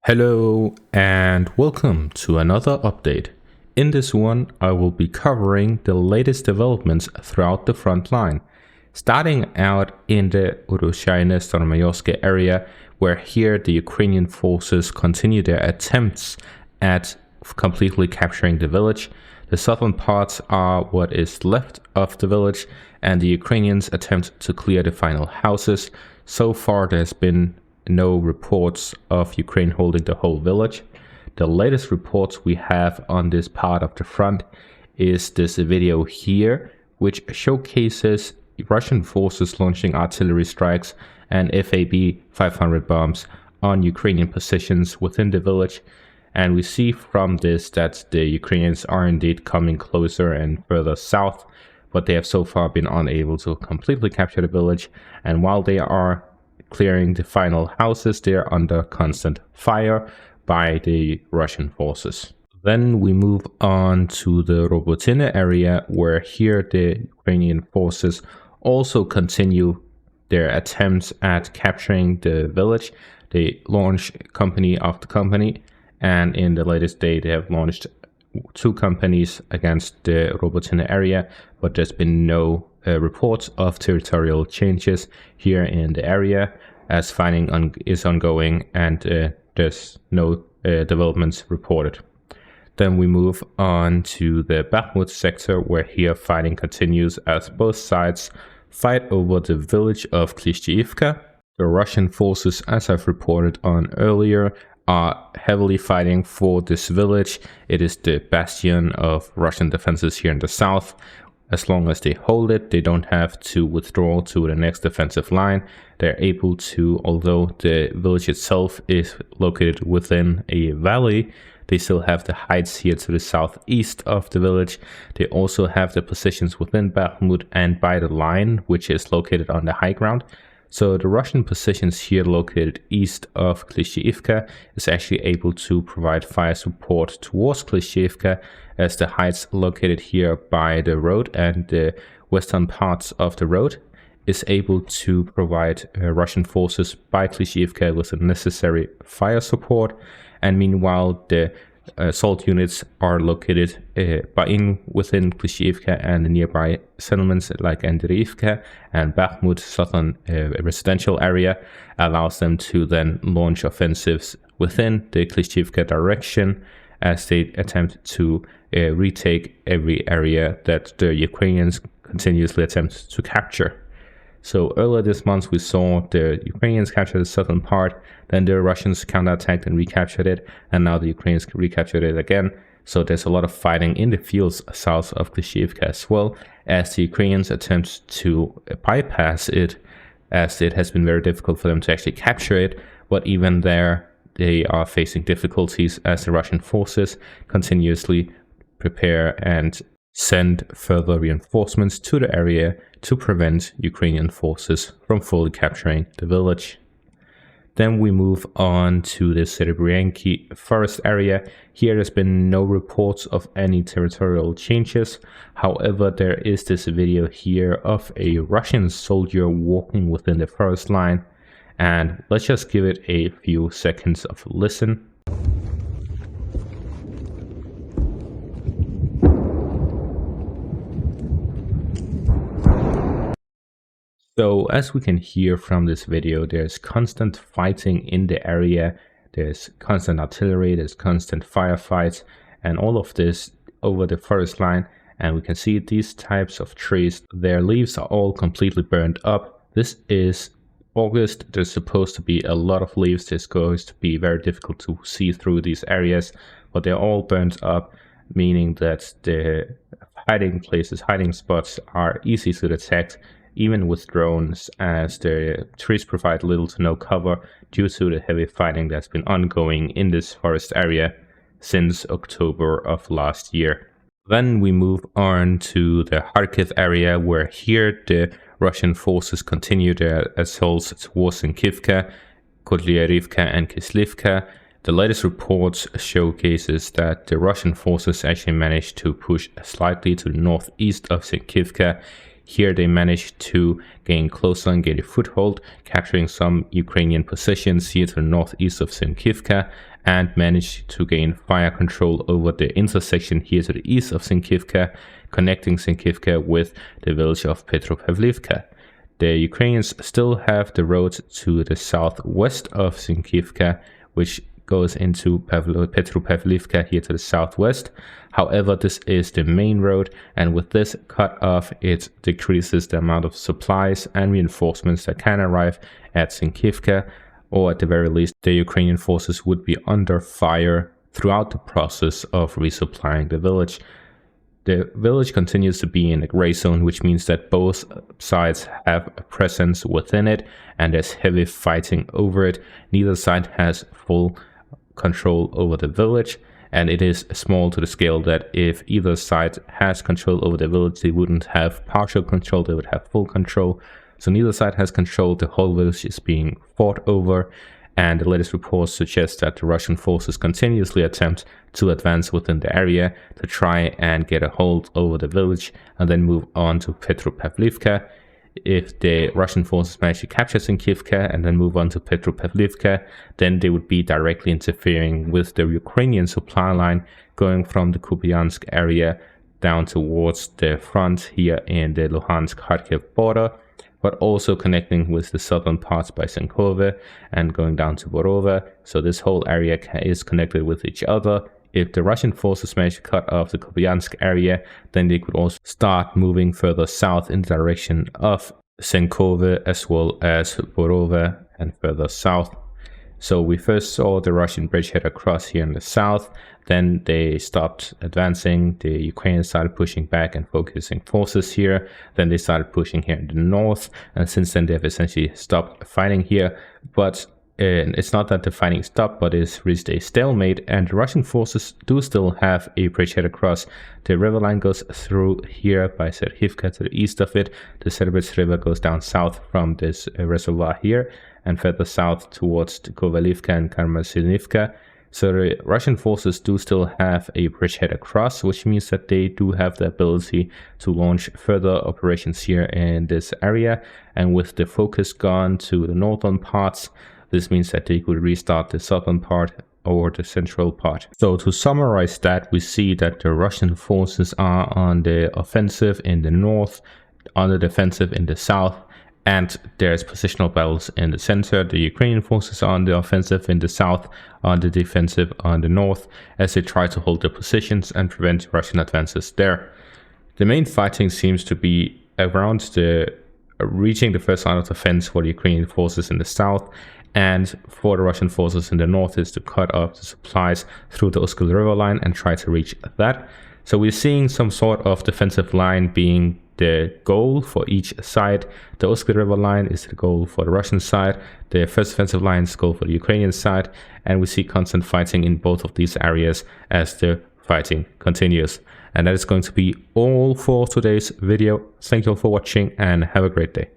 Hello and welcome to another update. In this one, I will be covering the latest developments throughout the front line. Starting out in the Urushine area, where here the Ukrainian forces continue their attempts at completely capturing the village. The southern parts are what is left of the village, and the Ukrainians attempt to clear the final houses. So far, there's been no reports of Ukraine holding the whole village. The latest reports we have on this part of the front is this video here, which showcases Russian forces launching artillery strikes and FAB 500 bombs on Ukrainian positions within the village. And we see from this that the Ukrainians are indeed coming closer and further south, but they have so far been unable to completely capture the village. And while they are clearing the final houses, they are under constant fire by the Russian forces. Then we move on to the Robotina area, where here the Ukrainian forces also continue their attempts at capturing the village. They launch company after company, and in the latest day they have launched 2 companies against the Robotina area, but there's been no reports of territorial changes here in the area, as fighting is ongoing and there's no developments reported. Then we move on to the Bakhmut sector, where here fighting continues as both sides fight over the village of Klishchiivka. The Russian forces, as I've reported on earlier, are heavily fighting for this village. It is the bastion of Russian defenses here in the south. As long as they hold it, they don't have to withdraw to the next defensive line. They're able to, although the village itself is located within a valley, they still have the heights here to the southeast of the village. They also have the positions within Bakhmut and by the line, which is located on the high ground. So the Russian positions here located east of Klishchiivka is actually able to provide fire support towards Klishchiivka, as the heights located here by the road and the western parts of the road is able to provide Russian forces by Klishchiivka with the necessary fire support. And meanwhile, the assault units are located within Klishchiivka and the nearby settlements like Andriivka and Bakhmut. Southern residential area allows them to then launch offensives within the Klishchiivka direction as they attempt to retake every area that the Ukrainians continuously attempt to capture. So earlier this month we saw the Ukrainians capture the southern part, then the Russians counterattacked and recaptured it, and now the Ukrainians recaptured it again. So there's a lot of fighting in the fields south of Klishchiivka as well, as the Ukrainians attempt to bypass it, as it has been very difficult for them to actually capture it. But even there, they are facing difficulties as the Russian forces continuously prepare and send further reinforcements to the area to prevent Ukrainian forces from fully capturing the village. Then we move on to the Serebryansky forest area. Here there's been no reports of any territorial changes. However, there is this video here of a Russian soldier walking within the forest line. And let's just give it a few seconds of listen. So as we can hear from this video, there's constant fighting in the area. There's constant artillery, there's constant firefights, and all of this over the forest line. And we can see these types of trees, their leaves are all completely burned up. This is August. There's supposed to be a lot of leaves. It's going to be very difficult to see through these areas, but they're all burnt up, meaning that the hiding places, hiding spots are easy to detect, even with drones, as the trees provide little to no cover due to the heavy fighting that's been ongoing in this forest area since October of last year. Then we move on to the Kharkiv area, where here the Russian forces continue their assaults towards Sinkivka, Kotlyarivka and Kislivka. The latest reports showcases that the Russian forces actually managed to push slightly to the northeast of Sinkivka. Here they managed to gain closer and get a foothold, capturing some Ukrainian positions here to the northeast of Sinkivka, and managed to gain fire control over the intersection here to the east of Sinkivka, connecting Sinkivka with the village of Petropavlivka. The Ukrainians still have the road to the southwest of Sinkivka, which goes into Petropavlivka here to the southwest. However, this is the main road, and with this cut off, it decreases the amount of supplies and reinforcements that can arrive at Sinkivka, or at the very least, the Ukrainian forces would be under fire throughout the process of resupplying the village. The village continues to be in a gray zone, which means that both sides have a presence within it, and there's heavy fighting over it. Neither side has full control over the village, and it is small to the scale that if either side has control over the village, they wouldn't have partial control, they would have full control. So neither side has control, the whole village is being fought over, and the latest reports suggest that the Russian forces continuously attempt to advance within the area to try and get a hold over the village and then move on to Petropavlivka. If the Russian forces manage to capture Sinkivka and then move on to Petropavlivka, then they would be directly interfering with the Ukrainian supply line going from the Kupiansk area down towards the front here in the Luhansk-Kharkiv border, but also connecting with the southern parts by Senkove and going down to Borova. So this whole area is connected with each other. If the Russian forces manage to cut off the Kupiansk area, then they could also start moving further south in the direction of Senkove as well as Borova and further south. So we first saw the Russian bridgehead across here in the south, then they stopped advancing, the Ukrainians started pushing back and focusing forces here, then they started pushing here in the north, and since then they've essentially stopped fighting here. But it's not that the fighting stopped, but it's reached a stalemate, and the Russian forces do still have a bridgehead across. The river line goes through here by Serhivka to the east of it. The Serebryansky river goes down south from this reservoir here and further south towards Kovalivka and Karmasilivka. So the Russian forces do still have a bridgehead across, which means that they do have the ability to launch further operations here in this area. And with the focus gone to the northern parts, this means that they could restart the southern part or the central part. So to summarize that, we see that the Russian forces are on the offensive in the north, on the defensive in the south, and there's positional battles in the center. The Ukrainian forces are on the offensive in the south, on the defensive on the north, as they try to hold their positions and prevent Russian advances there. The main fighting seems to be around the reaching the first line of defense for the Ukrainian forces in the south, and for the Russian forces in the north is to cut off the supplies through the Uskil river line and try to reach that. So we're seeing some sort of defensive line being the goal for each side. The Uskil river line is the goal for the Russian side. The first defensive line is the goal for the Ukrainian side. And we see constant fighting in both of these areas as the fighting continues. And that is going to be all for today's video. Thank you all for watching and have a great day.